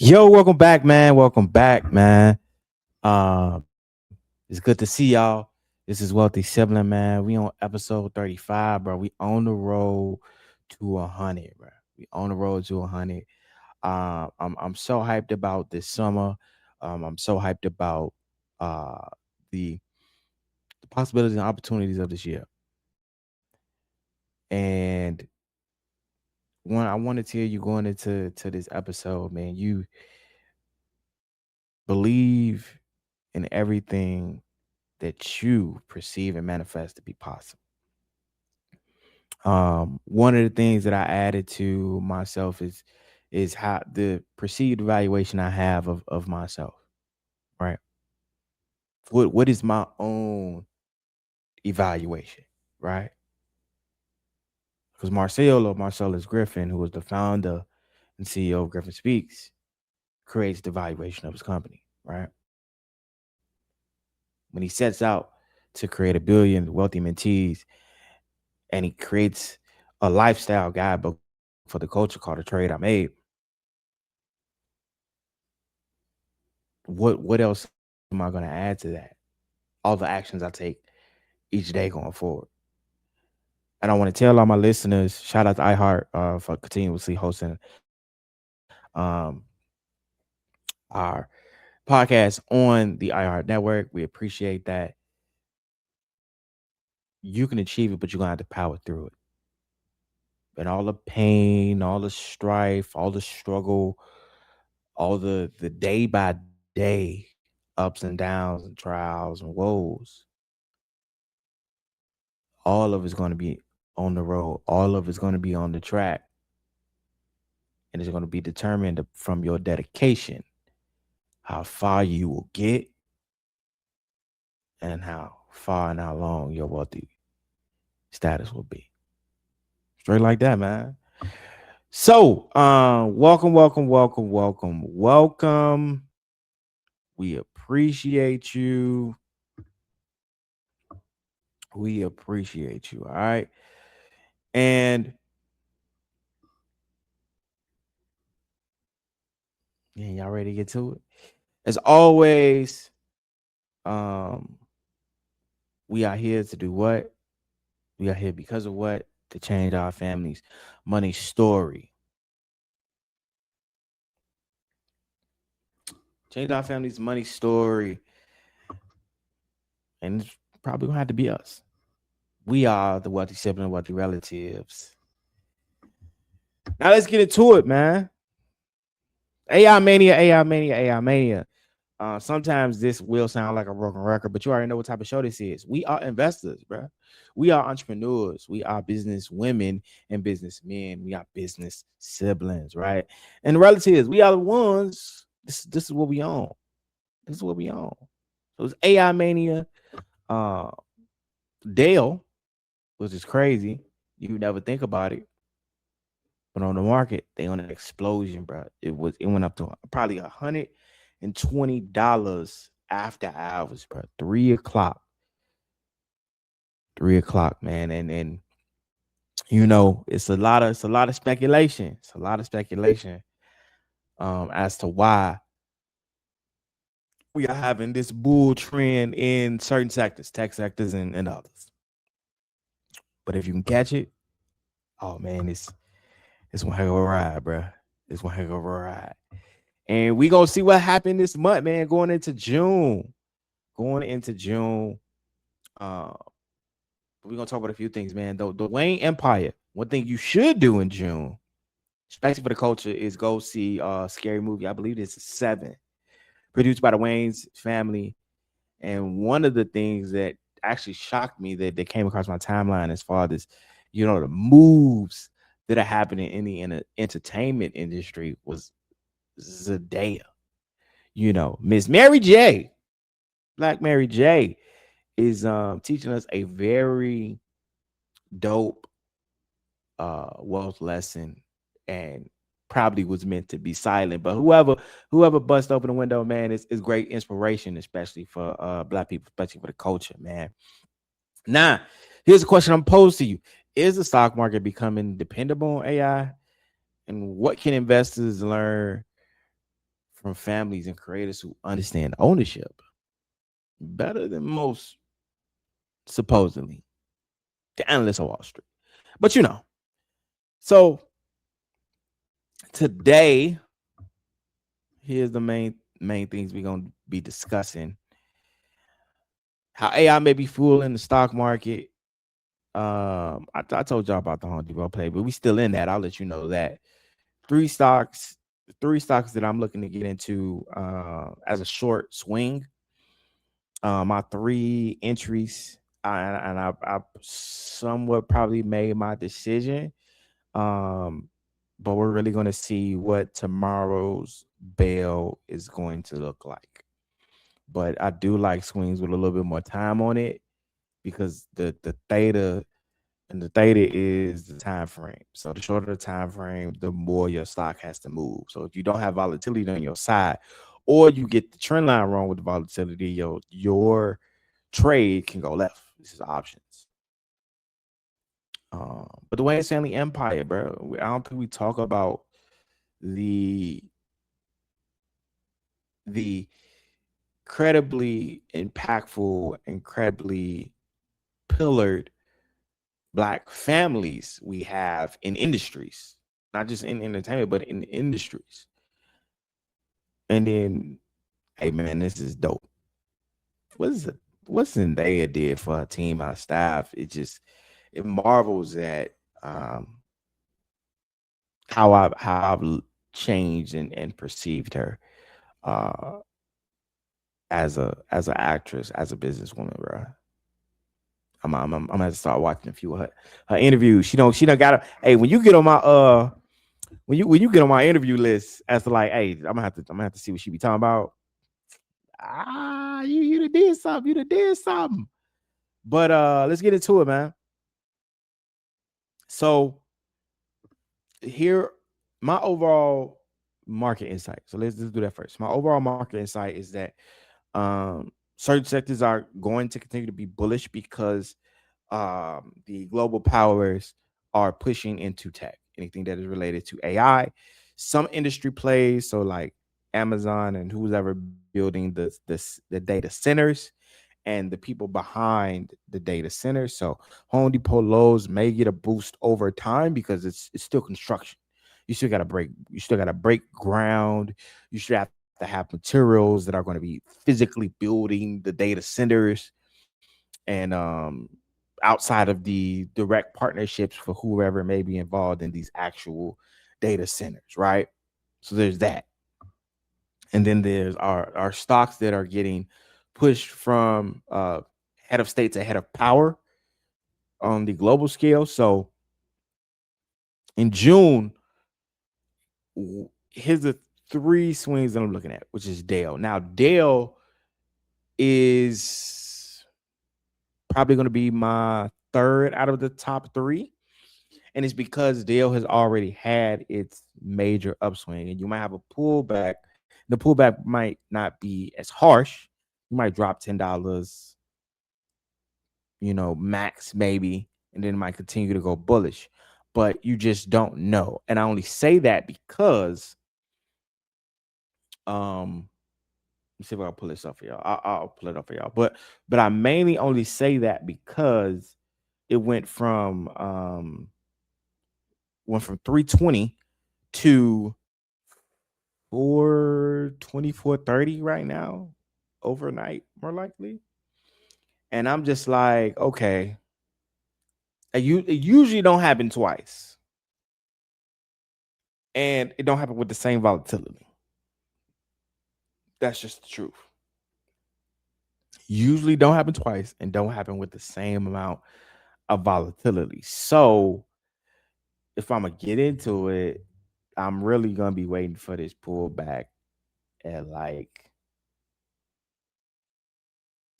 Yo, welcome back, man. Welcome back, man. It's good to see y'all. This is Wealthy Sibling, man. We on episode 35, bro. We on the road to 100, bro. We on the road to 100. I'm so hyped about this summer. I'm so hyped about uh the the possibilities and opportunities of this year. And one, I want to tell you going into this episode, man. You believe in everything that you perceive and manifest to be possible. One of the things that I added to myself is how the perceived evaluation I have of myself, right? What is my own evaluation, right? Because Marcellus Griffin, who was the founder and CEO of Griffin Speaks, creates the valuation of his company, right? When he sets out to create a billion wealthy mentees, and he creates a lifestyle guidebook for the culture called The Trade I Made. What else am I going to add to that? All the actions I take each day going forward. And I want to tell all my listeners, shout out to iHeart for continuously hosting our podcast on the iHeart network. We appreciate that. You can achieve it, but you're going to have to power through it. And all the pain, all the strife, all the struggle, all the day by day ups and downs and trials and woes, all of it's going to be on the road. All of it's going to be on the track. And it's going to be determined from your dedication, how far you will get, and how far and how long your wealthy status will be. Straight like that, man. So, welcome. We appreciate you. We appreciate you. All right. And yeah, y'all ready to get to it? As always, we are here to do what? We are here because of what? To change our family's money story. Change our family's money story. And it's probably gonna have to be us. We are the wealthy sibling, wealthy relatives. Now let's get into it, man. AI mania. Sometimes this will sound like a broken record, but you already know what type of show this is. We are investors, bro. We are entrepreneurs. We are business women and businessmen. We are business siblings, right? And the relatives, we are the ones. This is what we own. This is what we own. So it's AI mania. Uh, Dell, which is crazy. You never think about it, but on the market, they on an explosion, bro. It went up to probably $120 after hours, bro. 3 o'clock. 3 o'clock, man. And it's a lot of speculation. It's a lot of speculation as to why we are having this bull trend in certain sectors, tech sectors and others. But if you can catch it, oh man, it's one heck of a ride, bro. It's one heck of a ride. And we gonna see what happened this month, man. Going into June. We're gonna talk about a few things, man. The Wayne Empire. One thing you should do in June, especially for the culture, is go see a scary movie. I believe it's 7, produced by the Wayans family. And one of the things that actually shocked me that came across my timeline as far as the moves that are happening in the entertainment industry was Zendaya. Miss Mary J, Black Mary J, is teaching us a very dope wealth lesson, and probably was meant to be silent. But whoever bust open the window, man, is great inspiration, especially for Black people, especially for the culture, man. Now, here's a question I'm posed to you: is the stock market becoming dependable on AI? And what can investors learn from families and creators who understand ownership better than most, supposedly, the analysts of Wall Street. But so today, here's the main things we're gonna be discussing: how AI may be fooling the stock market. I told y'all about the Home Depot play, but we still in that. I'll let you know that three stocks, that I'm looking to get into as a short swing. My three entries, I somewhat probably made my decision. But we're really going to see what tomorrow's bell is going to look like. But I do like swings with a little bit more time on it, because the theta, and the theta is the time frame. So the shorter the time frame, the more your stock has to move. So if you don't have volatility on your side, or you get the trend line wrong with the volatility, your trade can go left. This is options. But the Wayans family empire, bro. I don't think we talk about the incredibly impactful, incredibly pillared Black families we have in industries, not just in entertainment, but in industries. And then, hey man, this is dope. What is it? What Zendaya did for her team, our staff? It marvels at how I've changed and perceived her uh as an actress, as a businesswoman, bro. I'm gonna have to start watching a few of her interviews. She don't got. Hey, when you get on my when you get on my interview list, as to like, hey, I'm gonna have to see what she be talking about. You done did something. You done did something. But let's get into it, man. So here, my overall market insight. So let's do that first. My overall market insight is that certain sectors are going to continue to be bullish because the global powers are pushing into tech, anything that is related to AI. Some industry plays, so like Amazon and who's ever building the data centers and the people behind the data centers. So Home Depot, Lowe's may get a boost over time because it's still construction. You still gotta break ground. You should have to have materials that are going to be physically building the data centers, and outside of the direct partnerships for whoever may be involved in these actual data centers, right? So there's that. And then there's our stocks that are getting pushed from head of state to head of power on the global scale. So in June, here's the three swings that I'm looking at, which is Dell. Now, Dell is probably going to be my third out of the top three. And it's because Dell has already had its major upswing, and you might have a pullback. The pullback might not be as harsh. You might drop $10, max maybe, and then it might continue to go bullish. But you just don't know. And I only say that because let me see if I can pull this up for y'all. I'll pull it up for y'all. But I mainly only say that because it went from 320 to 420, 430 right now, overnight, more likely. And I'm just like, okay, it usually don't happen twice, and it don't happen with the same volatility. That's just the truth. Usually don't happen twice and don't happen with the same amount of volatility. So if I'm gonna get into it, I'm really gonna be waiting for this pullback at, like,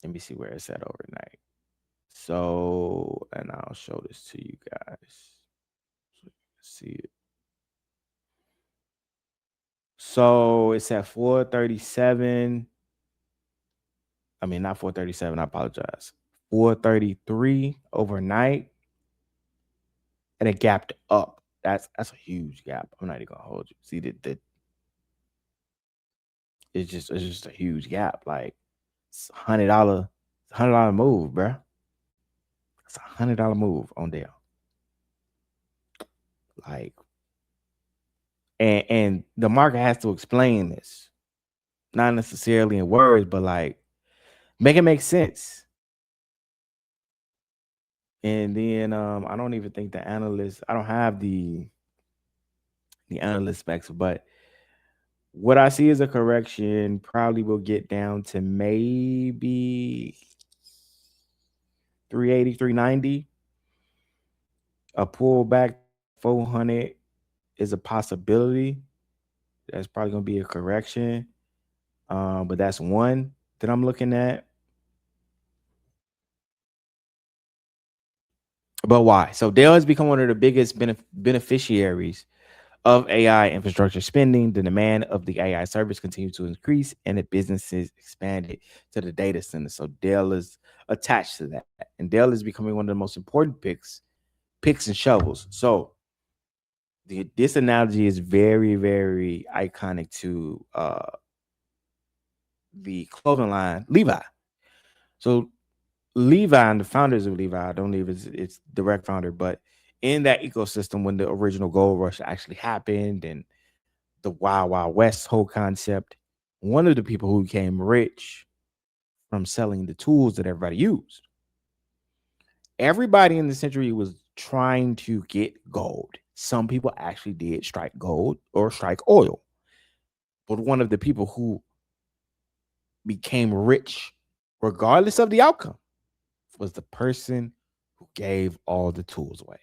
let me see where it's at overnight. So, and I'll show this to you guys so you can see it. So it's at 437. I mean, not 437. I apologize. 433 overnight, and it gapped up. That's a huge gap. I'm not even gonna hold you. See it's just a huge gap. Like it's $100 move, bro. It's $100 move on Dell. Like, and the market has to explain this, not necessarily in words, but like make it make sense. And then I don't even think the analyst. I don't have the analyst specs, but what I see is a correction. Probably will get down to maybe 380, 390. A pullback to 400 is a possibility. That's probably gonna be a correction. But that's one that I'm looking at. But why? So Dell has become one of the biggest beneficiaries of AI infrastructure spending. The demand of the AI service continues to increase, and the businesses expanded to the data center. So Dell is attached to that, and Dell is becoming one of the most important picks and shovels. So this analogy is very, very iconic to the clothing line Levi. So Levi and the founders of Levi, I don't believe it's direct founder, but in that ecosystem when the original gold rush actually happened and the Wild Wild West whole concept, one of the people who became rich from selling the tools that everybody used. Everybody in the century was trying to get gold. Some people actually did strike gold or strike oil. But one of the people who became rich, regardless of the outcome, was the person who gave all the tools away.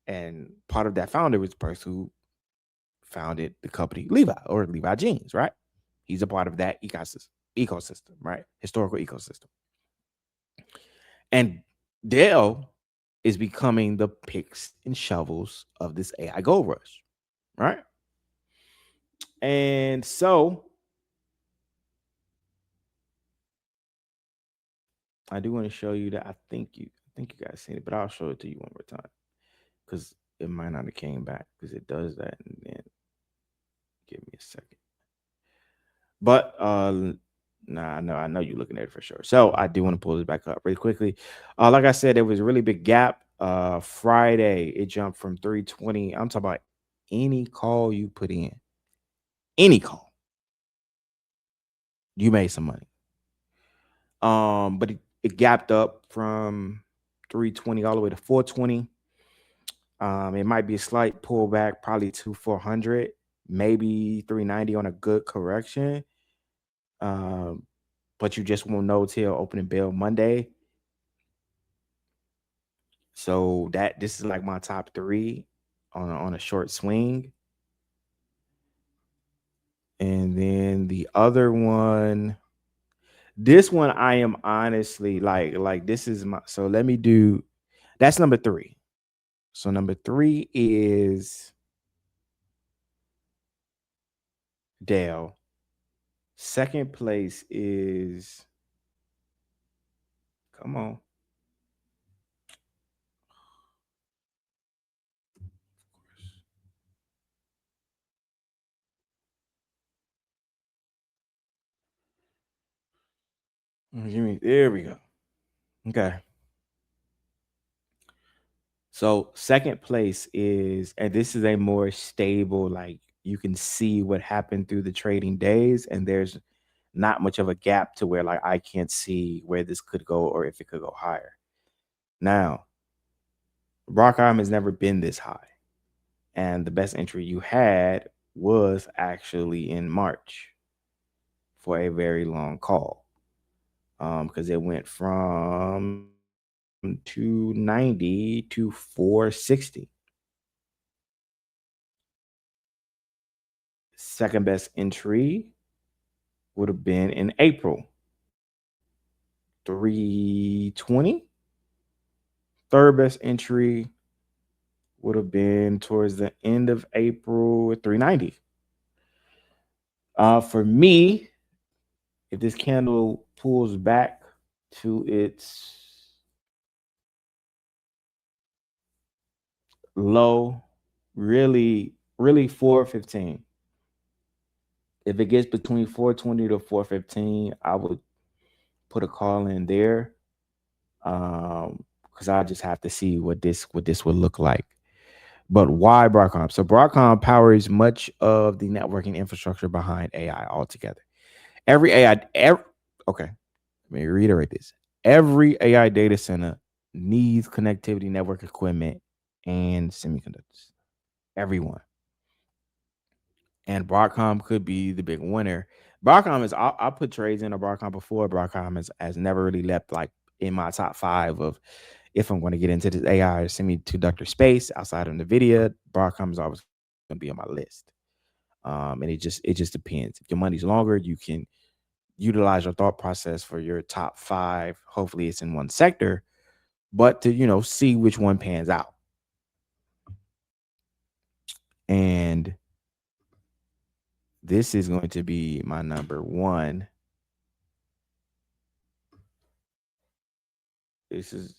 And part of that founder was the person who founded the company Levi or Levi Jeans, right? He's a part of that ecosystem, right? Historical ecosystem. And Dell is becoming the picks and shovels of this AI gold rush, right? And so I do want to show you that I think you guys seen it, but I'll show it to you one more time because it might not have came back because it does that and then give me a second. But nah, I know you're looking at it for sure. So I do want to pull this back up really quickly. Like I said, there was a really big gap. Friday it jumped from 320. I'm talking about any call you put in, any call, you made some money. But it gapped up from 320 all the way to 420. It might be a slight pullback, probably to 400, maybe 390 on a good correction. Um, but you just won't know till opening bell Monday. So that this is like my top three on a short swing. And then the other one, this one I am honestly like this is my so let me do that's number three. So number three is Dell. Second place is come on. Give me there we go. Okay. So second place is, and this is a more stable, like you can see what happened through the trading days, and there's not much of a gap to where like I can't see where this could go or if it could go higher. Now, Broadcom has never been this high, and the best entry you had was actually in March for a very long call, because it went from 290 to 460. Second best entry would have been in April, 320. Third best entry would have been towards the end of April at 390. For me, if this candle pulls back to its low, really, really 415. If it gets between 420 to 415, I would put a call in there. Because I just have to see what this would look like. But why Broadcom? So Broadcom powers much of the networking infrastructure behind AI altogether. Every AI, okay, let me reiterate this. Every AI data center needs connectivity, network equipment, and semiconductors. Everyone. And Broadcom could be the big winner. Broadcom is, I put trades in a Broadcom before. Broadcom has never really left like in my top five of if I'm going to get into this AI or semiconductor space outside of NVIDIA. Broadcom is always going to be on my list. And it just depends. If your money's longer, you can utilize your thought process for your top five. Hopefully, it's in one sector, but to see which one pans out. And this is going to be my number one. This is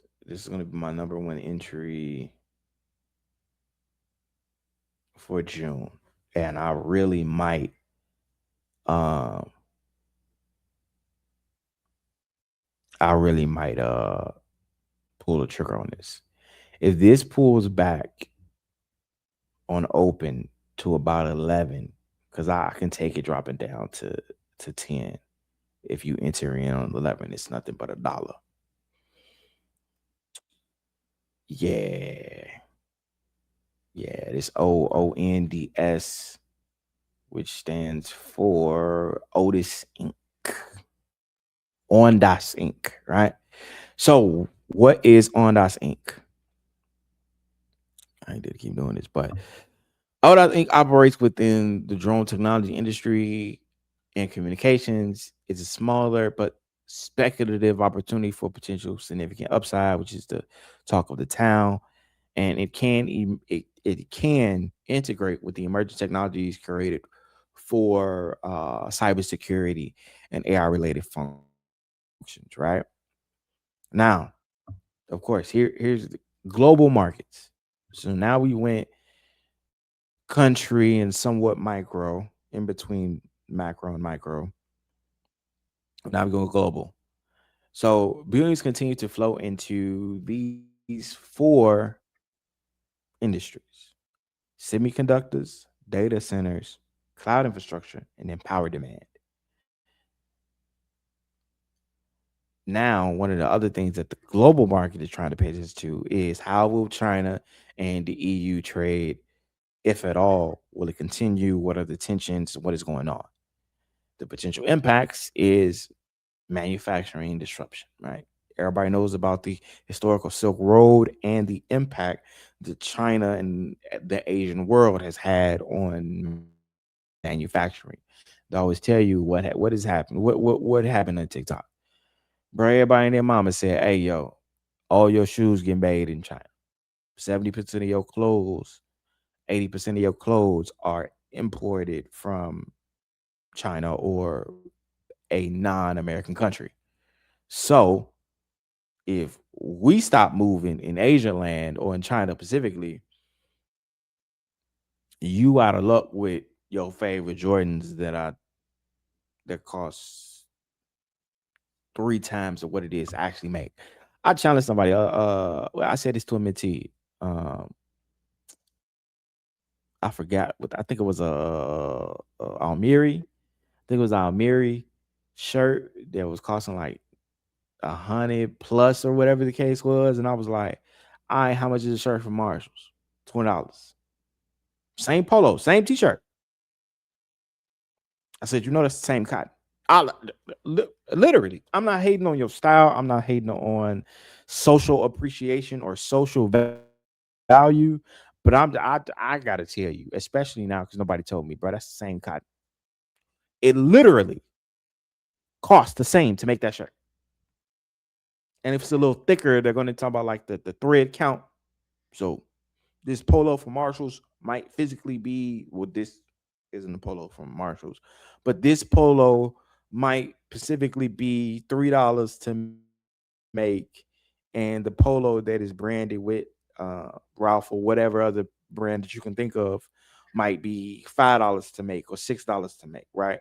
going to be my number one entry for June, and um I really might pull the trigger on this. If this pulls back on open to about 11, because I can take it dropping down to 10. If you enter in on 11, it's nothing but $1. Yeah, yeah. This OONDS, which stands for Otis Inc. Ondas Inc. Right. So what is Ondas Inc.? I did keep doing this, but Ondas Inc. operates within the drone technology industry and communications. It's a smaller but speculative opportunity for potential significant upside, which is the talk of the town. And it can integrate with the emerging technologies created for cybersecurity and AI related functions, right? Now, of course, here's the global markets. So now we went country and somewhat micro, in between macro and micro. Now we're going global. So billions continue to flow into these four industries: semiconductors, data centers, cloud infrastructure, and then power demand. Now, one of the other things that the global market is trying to pay attention to is how will China and the EU trade, if at all? Will it continue? What are the tensions? What is going on? The potential impacts is manufacturing disruption, right? Everybody knows about the historical Silk Road and the impact that China and the Asian world has had on manufacturing. They always tell you what has happened. What happened on TikTok, bro? Everybody and their mama said, "Hey, yo, all your shoes get made in China. 70% of your clothes, 80% of your clothes are imported from China or a non-American country." So if we stop moving in Asia land or in China specifically, you out of luck with your favorite Jordans that cost 3 times of what it is to actually make. I challenge somebody. Well, I said this to a mentee. Um, I forgot what I think it was a Almiri. I think it was Almiri shirt that was costing like 100 plus or whatever the case was, and I was like, "All right, how much is a shirt from Marshalls? $20. Same polo, same t-shirt." I said, that's the same cotton. I literally, I'm not hating on your style. I'm not hating on social appreciation or social value, but I gotta tell you, especially now because nobody told me, bro. That's the same cotton. It literally costs the same to make that shirt. And if it's a little thicker, they're going to talk about like the thread count. So this polo from Marshalls might physically be, well, this isn't a polo from Marshalls, but this polo might specifically be $3 to make, and the polo that is branded with Ralph or whatever other brand that you can think of might be $5 to make or $6 to make, right?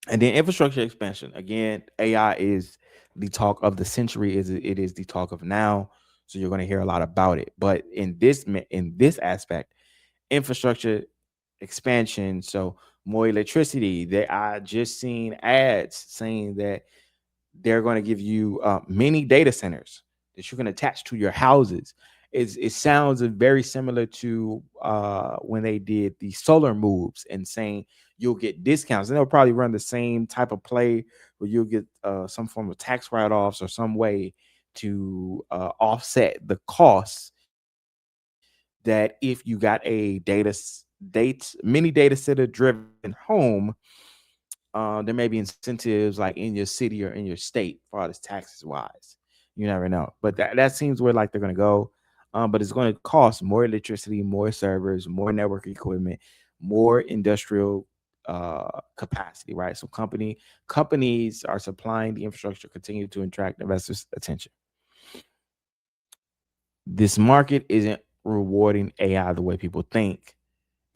And then infrastructure expansion. Again, AI is the talk of the century. It is the talk of now. So you're going to hear a lot about it. But in this aspect, infrastructure expansion. So more electricity. I just seen ads saying that they're going to give you many data centers that you can attach to your houses. It sounds very similar to when they did the solar moves and saying you'll get discounts. And they'll probably run the same type of play where you'll get some form of tax write-offs or some way to offset the costs that if you got a mini data center driven home, there may be incentives like in your city or in your state for all this taxes wise. You never know. But that seems where like they're gonna go. But it's going to cost more electricity, more servers, more network equipment, more industrial capacity, right? So companies are supplying the infrastructure, continue to attract investors' attention. This market isn't rewarding AI the way people think.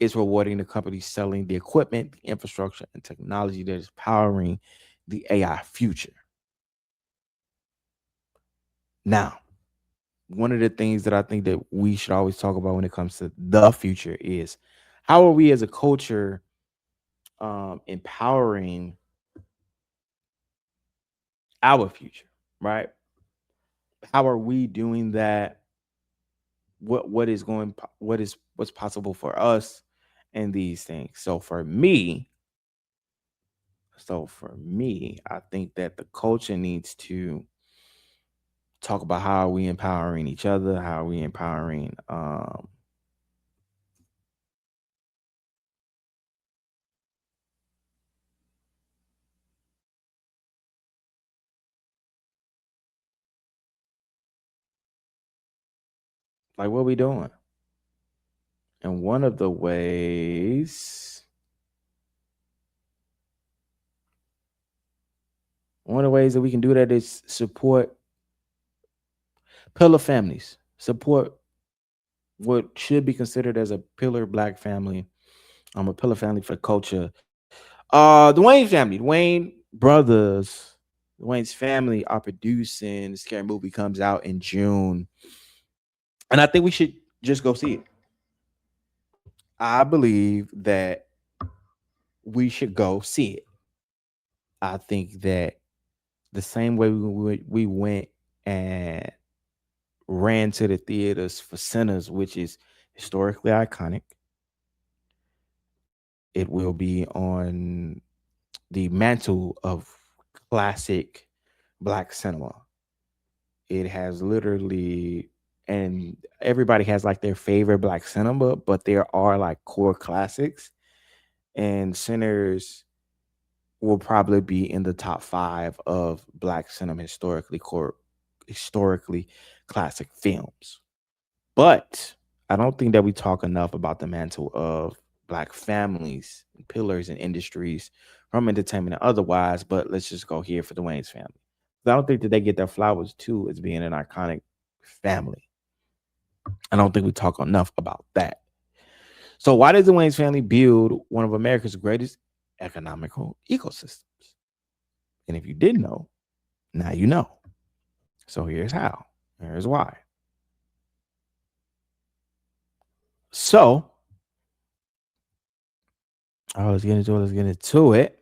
It's rewarding the companies selling the equipment, the infrastructure, and technology that is powering the AI future. Now, one of the things that I think that we should always talk about when it comes to the future is how are we as a culture empowering our future, right? How are we doing that? What's possible for us and these things. So for me, I think that the culture needs to talk about how are we empowering each other, how are we empowering like what we doing. And one of the ways that we can do that is support pillar families, support what should be considered as a pillar black family, a pillar family for culture. The Wayne family, the Wayne brothers, the Wayne's family are producing the scary movie comes out in June. And I think we should just go see it. I believe that we should go see it. I think that the same way we went and ran to the theaters for Sinners, which is historically iconic, it will be on the mantle of classic black cinema. It has literally, and everybody has like their favorite black cinema, but there are like core classics, and Sinners will probably be in the top 5 of black cinema historically classic films. But I don't think that we talk enough about the mantle of black families, pillars, and industries from entertainment and otherwise. But let's just go here for the Wayans family. I don't think that they get their flowers too as being an iconic family. I don't think we talk enough about that. So why does the Wayans family build one of America's greatest economical ecosystems? And if you didn't know, now you know. So here's how. Here's why. So, let's get into it.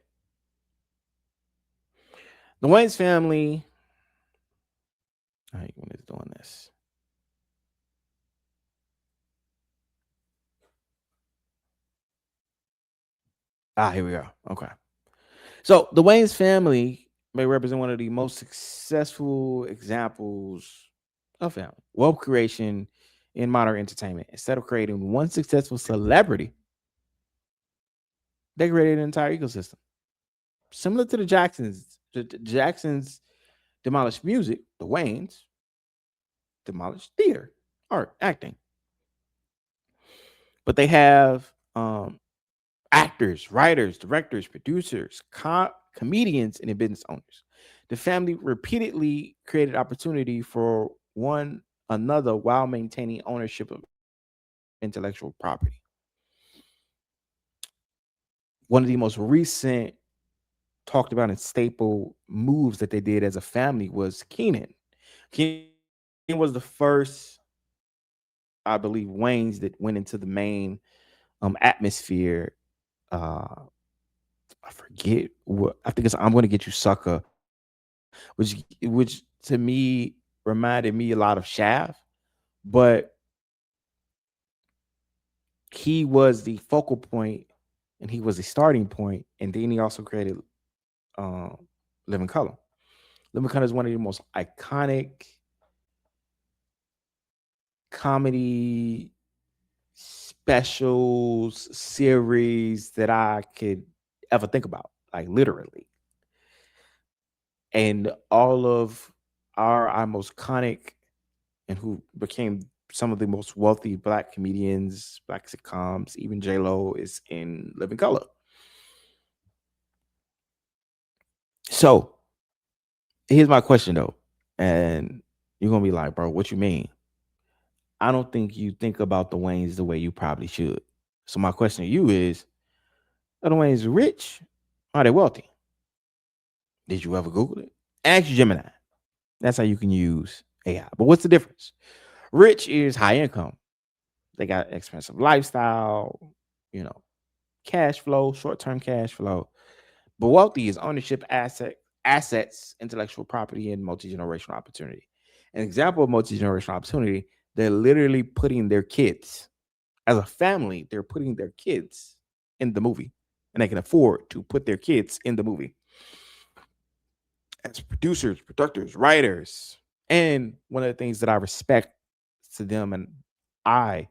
The Wayans family. All right, when it's doing this. Here we go. Okay. So the Wayans family may represent one of the most successful examples of family wealth creation in modern entertainment. Instead of creating one successful celebrity, they created an entire ecosystem. Similar to the Jacksons. The Jacksons demolished music, the Wayans demolished theater, art, acting. But they have actors, writers, directors, producers, comedians, and business owners. The family repeatedly created opportunity for one another while maintaining ownership of intellectual property. One of the most recent talked about and staple moves that they did as a family was Keenan. Keenan was the first, I believe, Wayans that went into the main atmosphere. I forget what I think it's I'm gonna get you sucker, which to me reminded me a lot of Shaft, but he was the focal point and he was the starting point, and then he also created um Living Color. Living Color is one of the most iconic comedy specials series that I could ever think about, like literally. And all of our most iconic and who became some of the most wealthy black comedians, black sitcoms, even J Lo is in Living Color. So here's my question though, and you're gonna be like, bro, what you mean? I don't think you think about the Waynes the way you probably should. So my question to you is, are the Waynes rich? Are they wealthy? Did you ever Google it? Ask Gemini. That's how you can use AI. But what's the difference? Rich is high income. They got expensive lifestyle, you know, cash flow, short-term cash flow. But wealthy is ownership, assets, intellectual property, and multi-generational opportunity. An example of multi-generational opportunity, they're literally putting their kids, as a family, they're putting their kids in the movie. And they can afford to put their kids in the movie as producers, producers, writers. And one of the things that I respect to them, and I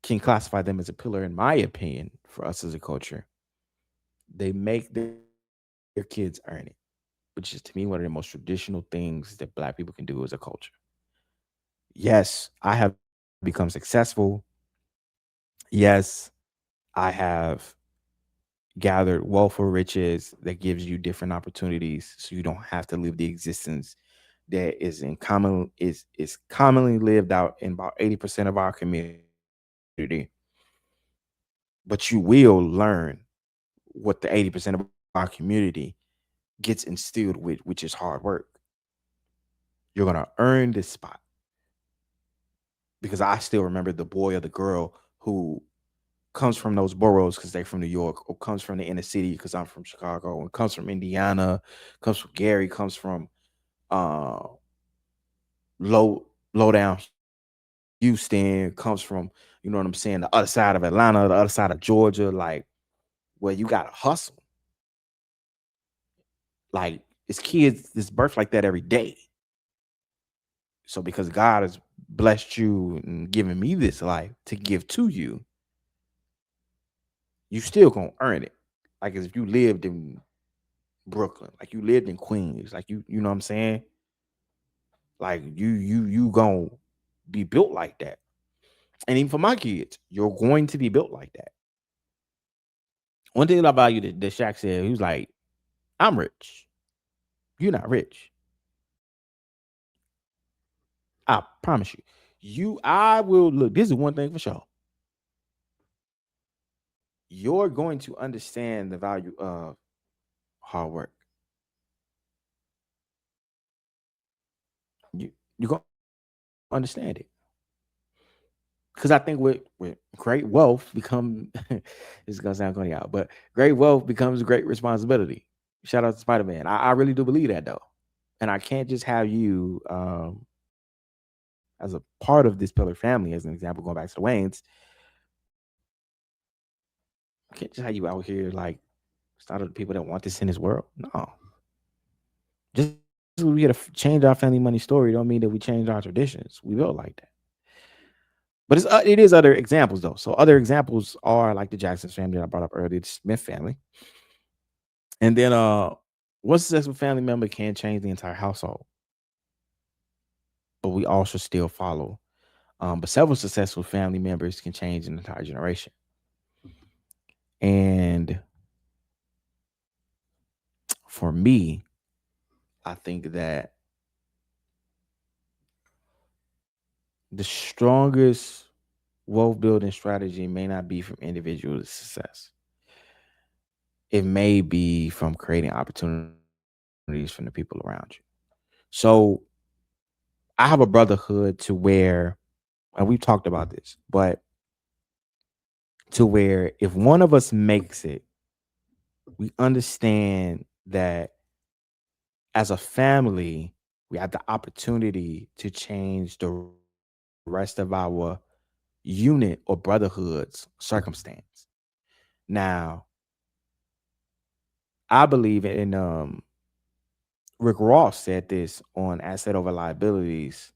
can classify them as a pillar, in my opinion, for us as a culture, they make their kids earn it, which is to me one of the most traditional things that black people can do as a culture. Yes, I have become successful. Yes, I have gathered wealth or riches that gives you different opportunities so you don't have to live the existence that is commonly lived out in about 80% of our community. But you will learn what the 80% of our community gets instilled with, which is hard work. You're gonna earn this spot, because I still remember the boy or the girl who comes from those boroughs because they're from New York, or comes from the inner city because I'm from Chicago, and comes from Indiana, comes from Gary, comes from uh low down Houston, comes from, you know what I'm saying, the other side of Atlanta, the other side of Georgia, like where you gotta hustle. Like it's kids this birth like that every day. So because God has blessed you and given me this life to give to you, you still gonna earn it. Like as if you lived in Brooklyn, like you lived in Queens, like you know what I'm saying? Like you gonna be built like that. And even for my kids, you're going to be built like that. One thing about you that Shaq said, he was like, I'm rich. You're not rich. I promise you. I will look. This is one thing for sure. You're going to understand the value of hard work. You're gonna understand it. Because I think with great wealth become it's gonna sound corny out, but great wealth becomes great responsibility. Shout out to Spider-Man. I really do believe that though. And I can't just have you as a part of this pillar family, as an example, going back to the Waynes. I can't just have you out here like start of the people that want this in this world. No. Just because we get to change our family money story don't mean that we change our traditions. We built like that. But it is other examples though. So other examples are like the Jackson's family that I brought up earlier, the Smith family. And then one successful family member can change the entire household, but we all should still follow. But several successful family members can change an entire generation. And for me, I think that the strongest wealth building strategy may not be from individual success. It may be from creating opportunities from the people around you. So I have a brotherhood to where, and we've talked about this, but to where if one of us makes it, we understand that as a family, we have the opportunity to change the rest of our unit or brotherhood's circumstance. Now, I believe in Rick Ross said this on Asset Over Liabilities.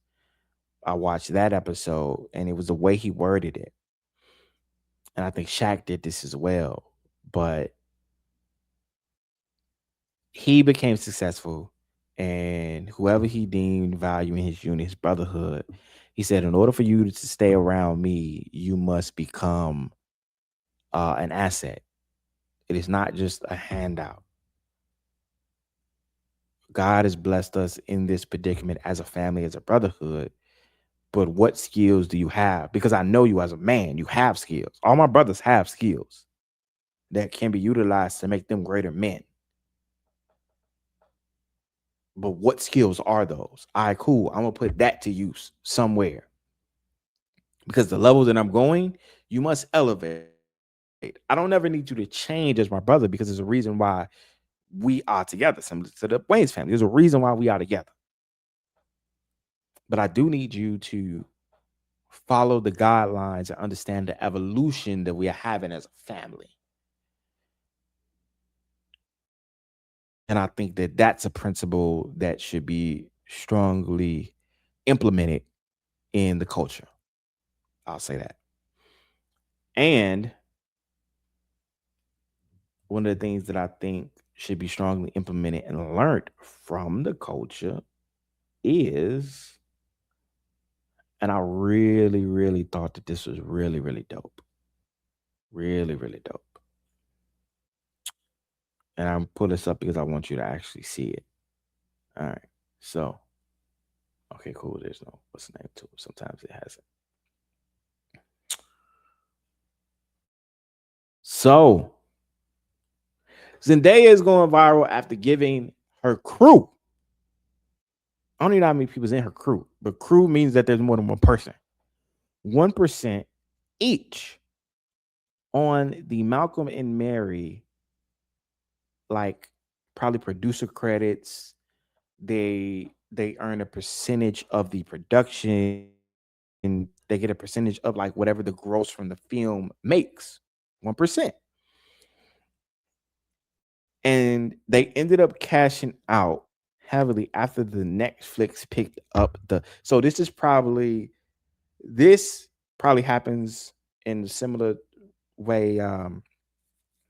I watched that episode and it was the way he worded it. And I think Shaq did this as well. But he became successful, and whoever he deemed value in his unit, his brotherhood, he said, in order for you to stay around me, you must become an asset. It is not just a handout. God has blessed us in this predicament as a family, as a brotherhood. But what skills do you have? Because I know you as a man, you have skills. All my brothers have skills that can be utilized to make them greater men. But what skills are those? All right, cool. I'm going to put that to use somewhere. Because the level that I'm going, you must elevate. I don't ever need you to change as my brother because there's a reason why we are together. Similar to the Wayans family, there's a reason why we are together. But I do need you to follow the guidelines and understand the evolution that we are having as a family. And I think that that's a principle that should be strongly implemented in the culture. I'll say that. And one of the things that I think should be strongly implemented and learned from the culture is, and I really, really thought that this was really, really dope. Really, really dope. And I'm pulling this up because I want you to actually see it. All right. So, okay, cool. There's no what's the name to it. Sometimes it has it. So, Zendaya is going viral after giving her crew. I don't even know how many people's in her crew, but crew means that there's more than one person. 1% each on the Malcolm and Mary, like probably producer credits. They earn a percentage of the production. They get a percentage of like whatever the gross from the film makes. 1%. And they ended up cashing out heavily after the Netflix picked up the. So this probably happens in a similar way.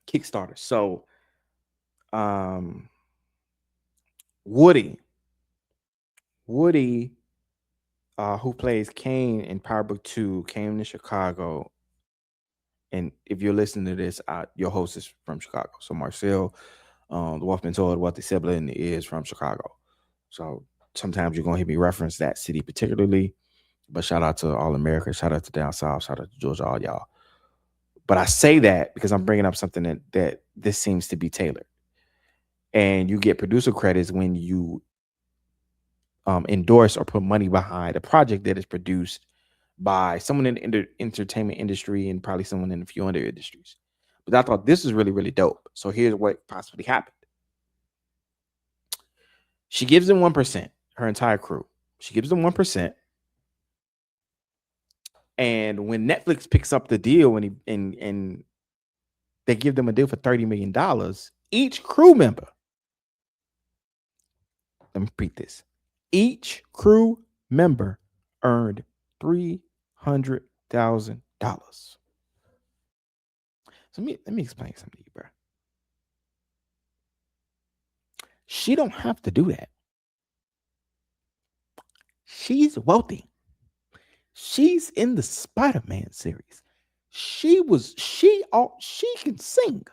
Kickstarter. So um Woody, Woody, who plays Kane in Power Book 2, came to Chicago. And if you're listening to this, your host is from Chicago. So Marcel, the Wolfman told Wealthy Sibling is from Chicago. So sometimes you're gonna hear me reference that city particularly. But shout out to all America, shout out to down south, shout out to Georgia, all y'all. But I say that because I'm bringing up something that this seems to be tailored. And you get producer credits when you endorse or put money behind a project that is produced by someone in the entertainment industry and probably someone in a few other industries. But I thought this is really, really dope. So here's what possibly happened. She gives them 1%, her entire crew. She gives them 1%. And when Netflix picks up the deal and they give them a deal for $30 million, each crew member, let me repeat this. Each crew member earned $300,000. So let me explain something to you, bro. She don't have to do that. She's wealthy. She's in the Spider-Man series. She can sing.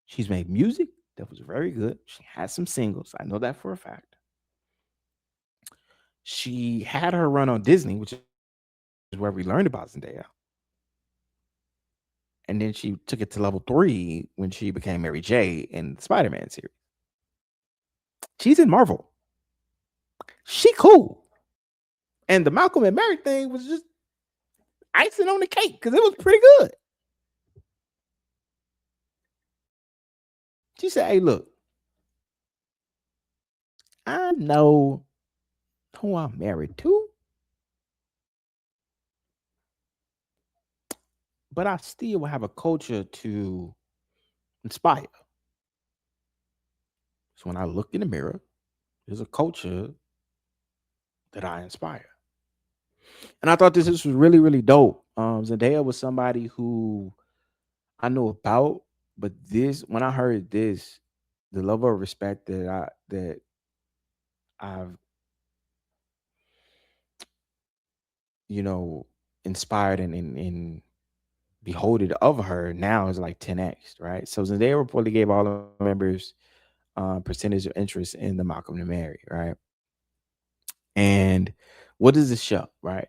She's made music that was very good. She has some singles. I know that for a fact. She had her run on Disney, which is is where we learned about Zendaya. And then she took it to level 3 when she became Mary J in the Spider-Man series. She's in Marvel. She cool. And the Malcolm and Mary thing was just icing on the cake because it was pretty good. She said, "Hey, look, I know who I'm married to, but I still have a culture to inspire. So when I look in the mirror, there's a culture that I inspire." And I thought this was really, really dope. Zendaya was somebody who I know about, but this when I heard this, the level of respect that I've inspired and beholded of her now is like 10x, right? So Zendaya reportedly gave all the members percentage of interest in the Malcolm and Mary, right? And what does this show, right?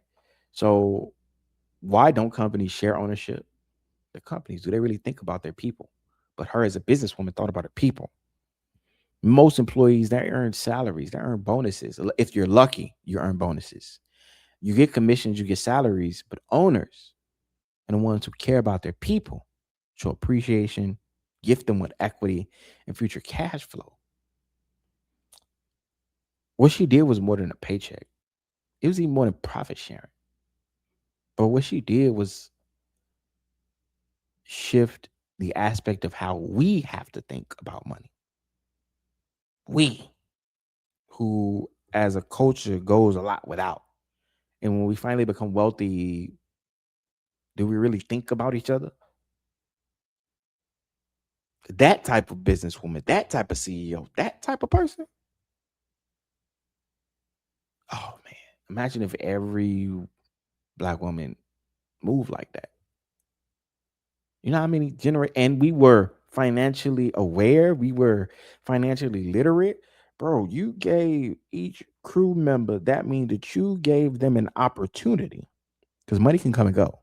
So why don't companies share ownership? The companies, do they really think about their people? But her as a businesswoman thought about her people. Most employees, they earn salaries, they earn bonuses. If you're lucky, you earn bonuses. You get commissions, you get salaries, but owners and the ones who care about their people show appreciation, gift them with equity and future cash flow. What she did was more than a paycheck. It was even more than profit sharing. But what she did was shift the aspect of how we have to think about money. We, who as a culture goes a lot without. And when we finally become wealthy, do we really think about each other? That type of businesswoman, that type of CEO, that type of person. Oh man, imagine if every black woman moved like that. You know how many and we were financially aware, we were financially literate. Bro, you gave each crew member, that means that you gave them an opportunity because money can come and go.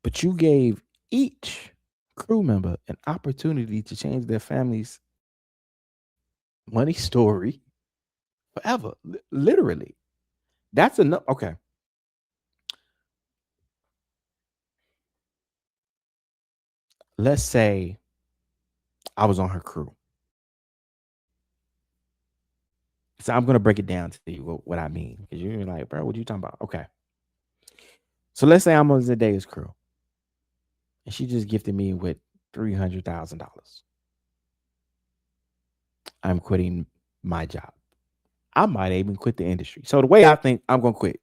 But you gave each crew member an opportunity to change their family's money story forever. Literally. That's enough. Okay. Let's say I was on her crew. So I'm gonna break it down to you what I mean. Because you're like, bro, what you talking about? Okay. So let's say I'm on Zendaya's crew. And she just gifted me with $300,000. I'm quitting my job. I might even quit the industry. So the way I think I'm gonna quit,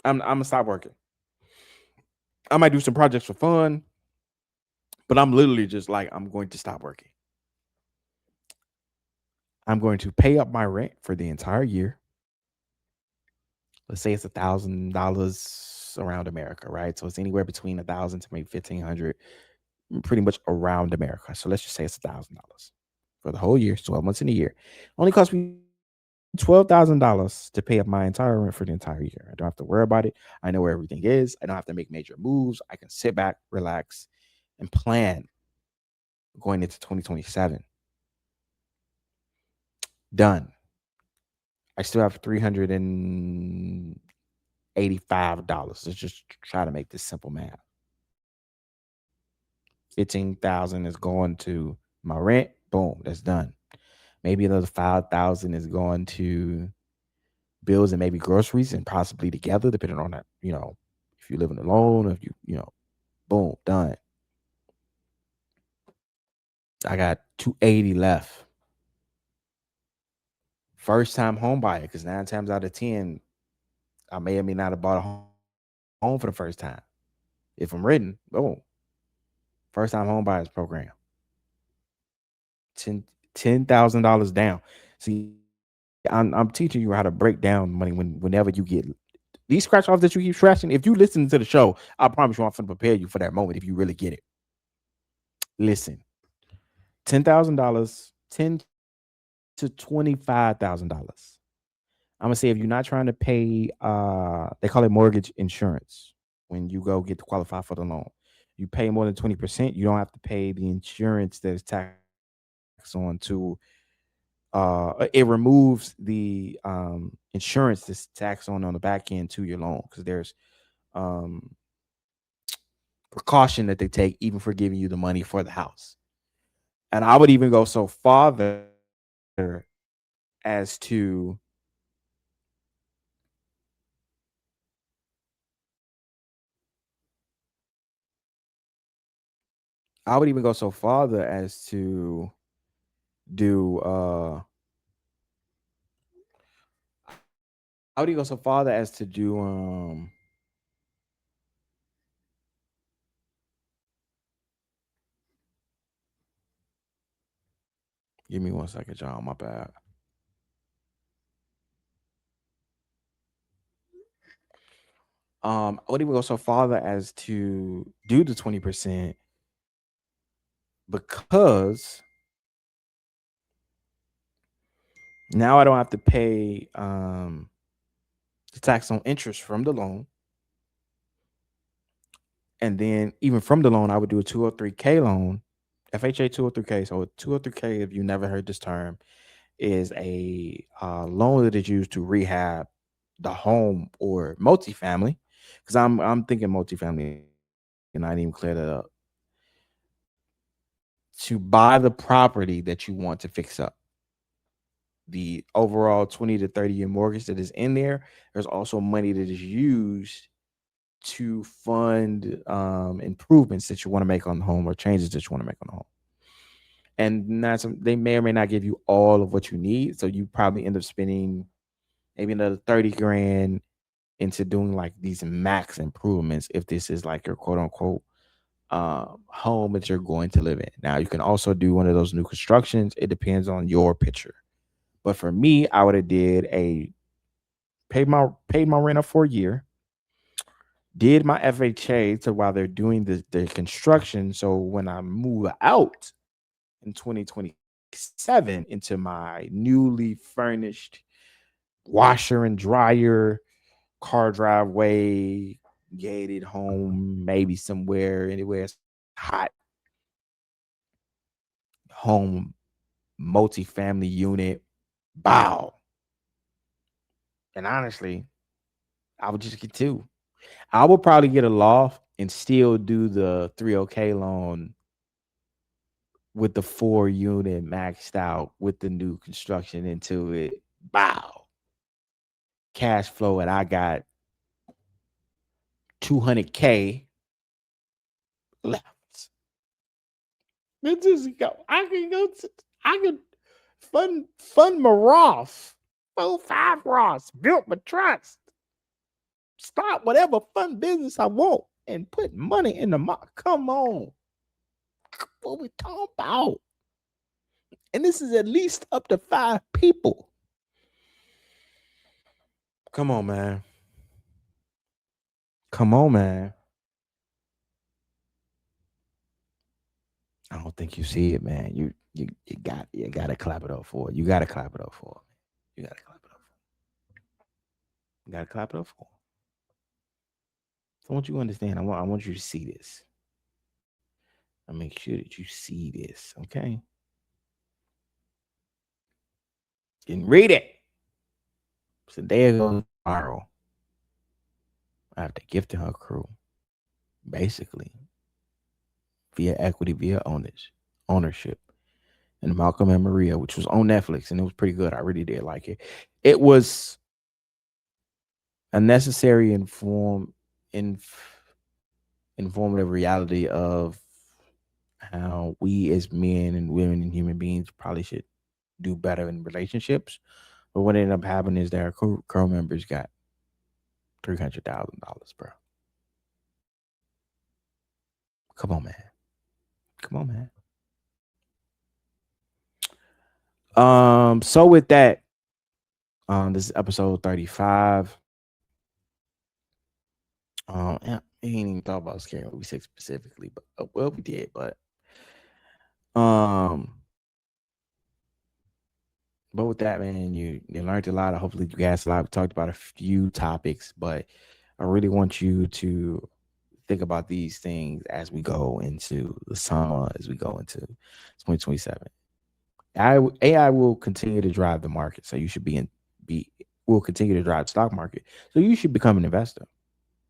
I'm gonna stop working. I might do some projects for fun, but I'm literally just like, I'm going to stop working. I'm going to pay up my rent for the entire year. Let's say it's $1,000 around America, right? So it's anywhere between 1,000 to maybe 1,500, pretty much around America. So let's just say it's $1,000 for the whole year, 12 months in a year. Only cost me $12,000 to pay up my entire rent for the entire year. I don't have to worry about it. I know where everything is. I don't have to make major moves. I can sit back, relax, and plan going into 2027. Done. I still have $385. Let's just try to make this simple math. 15,000 is going to my rent. Boom, that's done. Maybe another 5,000 is going to bills and maybe groceries and possibly together, depending on that, if you're living alone, if boom, done. I got 280 left. First time home buyer, because 9 times out of 10, I may or may not have bought a home for the first time. If I'm written, boom. First time home buyers program. $10,000 down. See, I'm teaching you how to break down money whenever you get these scratch offs that you keep scratching. If you listen to the show, I promise you I'm going to prepare you for that moment if you really get it. Listen, $10,000, $10,000 to $25,000. I'm gonna say if you're not trying to pay, they call it mortgage insurance when you go get to qualify for the loan. You pay more than 20%, you don't have to pay the insurance that is taxed on to. It removes the insurance that's taxed on the back end to your loan because there's um precaution that they take even for giving you the money for the house. And I would even go so farther as to I would even go so farther as to do I would even go so farther as to do give me 1 second, John, my bad. I would even go so farther as to do the 20% because now I don't have to pay the tax on interest from the loan. And then even from the loan, I would do a 203K loan, FHA 203K. So a 203K, if you never heard this term, is a loan that is used to rehab the home or multifamily. Because I'm thinking multifamily, and I didn't even clear that up. To buy the property that you want to fix up. The overall 20 to 30-year mortgage that is in there, there's also money that is used to fund improvements that you want to make on the home or changes that you want to make on the home. And they may or may not give you all of what you need. So you probably end up spending maybe another 30 grand into doing like these max improvements if this is like your quote unquote home that you're going to live in. Now you can also do one of those new constructions. It depends on your picture. But for me, I would have did a paid my rent up for a year, did my FHA to while they're doing the construction. So when I move out in 2027 into my newly furnished washer and dryer, car driveway, gated home, maybe somewhere anywhere it's hot, home, multifamily unit, bow. And honestly, I would just get two. I would probably get a loft and still do the 3OK loan with the 4 unit maxed out with the new construction into it. Wow. Cash flow, and I got 200K left. Let's just go. I can go. I can fund my Roth. 5 Roths. Built my trust. Start whatever fun business I want and put money in the market. Come on. What we talking about? And this is at least up to 5 people. Come on, man. Come on, man. I don't think you see it, man. You gotta clap it up for it. You gotta clap it up for it. You gotta clap it up for it. You gotta clap it up for it. So I want you to understand. I want you to see this. I make sure that you see this, okay? And read it. Zendaya goes viral after gifting her crew, basically via equity, via ownership, and Malcolm and Maria, which was on Netflix, and it was pretty good. I really did like it. It was a necessary informative reality of how we as men and women and human beings probably should do better in relationships. But what ended up happening is that our crew members got $300,000, bro. Come on, man. Come on, man. So with that, this is episode 35. Yeah, we ain't even thought about Scary Movie 6 specifically, but well, we did, but um, But with that, man, you learned a lot. Hopefully, you guys a lot. We talked about a few topics, but I really want you to think about these things as we go into the summer, as we go into 2027. AI will continue to drive the market, so you should be will continue to drive the stock market. So you should become an investor.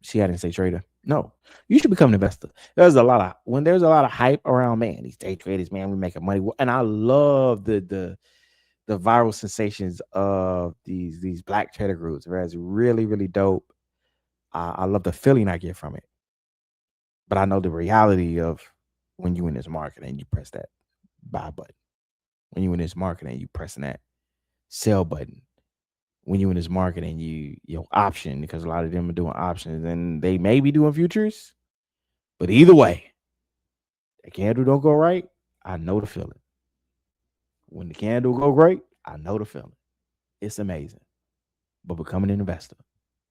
See, I didn't say trader. No, you should become an investor. There's a lot of hype around, man, these day traders, man, we making money, and I love the viral sensations of these black trader groups. Where it's really really dope. I love the feeling I get from it, but I know the reality of when you in this market and you press that buy button. When you in this market and you pressing that sell button. When you in this market and your option, because a lot of them are doing options and they may be doing futures, but either way, the candle don't go right. I know the feeling. When the candle go great, I know the feeling. It's amazing. But becoming an investor,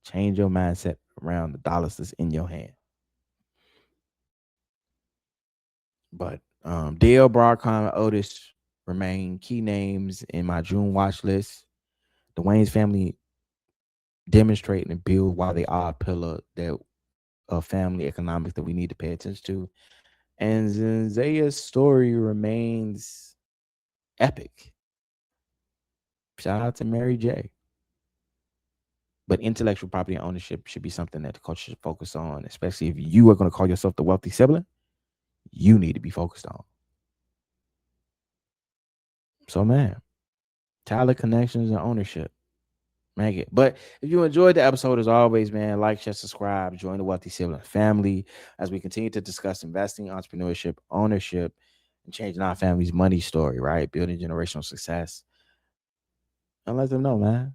change your mindset around the dollars that's in your hand. But Dell, Broadcom, and Otis remain key names in my June watch list. The Wayans family demonstrate and build why they are a pillar that of family economics that we need to pay attention to. And Zendaya's story remains epic. Shout out to Mary J. But intellectual property ownership should be something that the culture should focus on, especially if you are going to call yourself the wealthy sibling. You need to be focused on. So, man, talent, connections, and ownership. Make it. But if you enjoyed the episode, as always, man, like, share, subscribe, join the Wealthy Sibling family as we continue to discuss investing, entrepreneurship, ownership, and changing our family's money story, right? Building generational success. And let them know, man,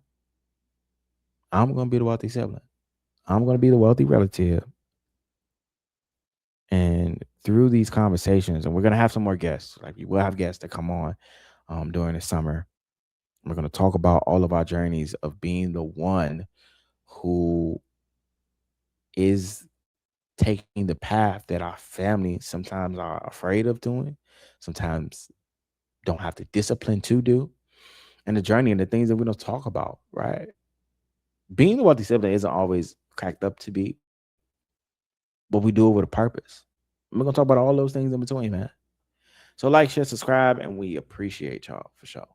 I'm going to be the wealthy sibling. I'm going to be the wealthy relative. And through these conversations, and we're going to have some more guests, like we will have guests that come on during the summer. We're going to talk about all of our journeys of being the one who is taking the path that our family sometimes are afraid of doing, sometimes don't have the discipline to do, and the journey and the things that we don't talk about, right? Being the wealthy sibling isn't always cracked up to be, but we do it with a purpose. We're going to talk about all those things in between, man. So like, share, subscribe, and we appreciate y'all for sure.